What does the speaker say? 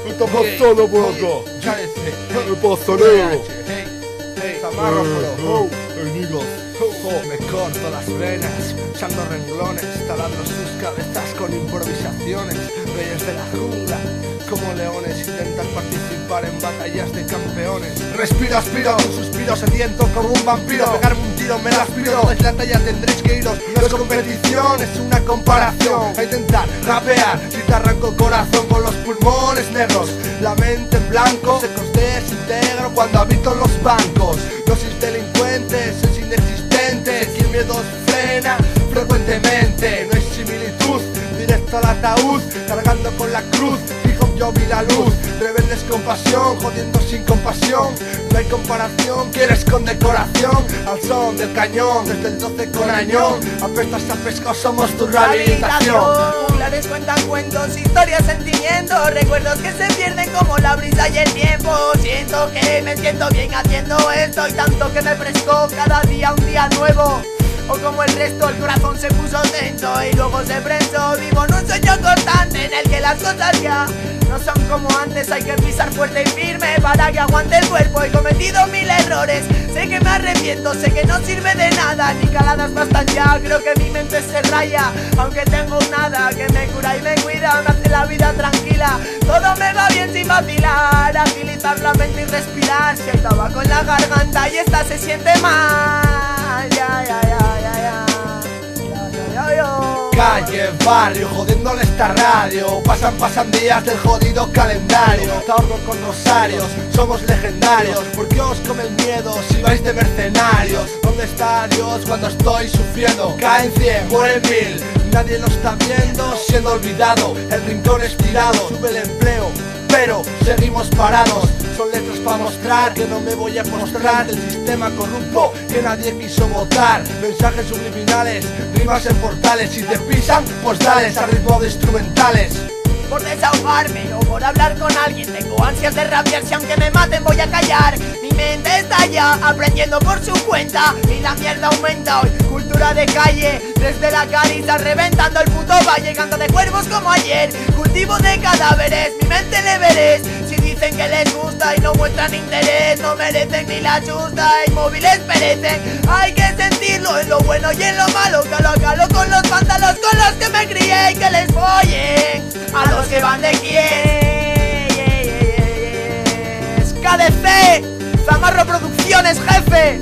Estamos solo por acá. El pastoreo. Zamarro, bro. Niggas. Me corto las venas, echando renglones, talando sus cabezas con improvisaciones. Reyes de la jungla, como leones, intentan participar en batallas de campeones. Respiro, aspiro, un suspiro sediento como un vampiro. Pegarme un tiro, me la aspiro, toda la talla tendréis que iros. No es competición, es una comparación. A intentar rapear, si te arranco el corazón con los pulmones negros. La mente en blanco, secos desintegro cuando habito los bancos. Dosis delincuentes, es inexistente. Si el miedo os frena frecuentemente, no hay similitud, directo al ataúd, cargando con la cruz. Fijo yo vi la luz, rebeldes con pasión, jodiendo sin compasión. No hay comparación, quieres condecoración. Al son del cañón, desde el 12 con añón. Apestas a pesco, somos tu rehabilitación. Juglares cuentan cuentos, historias, sentimientos, recuerdos que se pierden como la brisa y el tiempo. Siento que me siento bien haciendo esto y tanto que me fresco cada día un día nuevo. O como el resto el corazón se puso tenso y luego se prensó. Vivo en un sueño constante en el que las cosas ya no son como antes. Hay que pisar fuerte y firme para que aguante el cuerpo. He cometido 1000 errores, sé que me arrepiento, sé que no sirve de nada, ni caladas bastan ya. Creo que mi mente se raya, aunque tengo nada que me cura y me cuida, me hace la vida tranquila. Todo me va bien sin vacilar, agilizar la mente y respirar. Si hay tabaco en la garganta y esta se siente mal, ya, ya, ya. Calle, barrio, jodiéndole esta radio. Pasan días del jodido calendario. Te ahorro con rosarios, somos legendarios. ¿Por qué os come el miedo si vais de mercenarios? ¿Dónde está Dios cuando estoy sufriendo? Caen 100, mueren 1000, nadie lo está viendo, siendo olvidado, el rincón estirado. Sube el empleo, pero seguimos parados. Son letras para mostrar que no me voy a mostrar del sistema corrupto que nadie quiso votar. Mensajes subliminales, rimas en portales. Si te pisan, pues dales a ritmo de instrumentales. Por desahogarme o por hablar con alguien, tengo ansias de rabiar, si aunque me maten voy a callar. Mi mente está ya aprendiendo por su cuenta y la mierda aumenta hoy. Cultura de calle, desde la cariza reventando el puto valle. Canto de cuervos como ayer, cultivo de cadáveres, mi mente le veréis. Si dicen que les gusta y no muestran interés, no merecen ni la chusta, inmóviles perecen. Hay que sentirlo en lo bueno y en lo malo, calo a calo con los vándalos con los que me crié y que les follen a los que van de quién. KDC, Zamarro Producciones, jefe.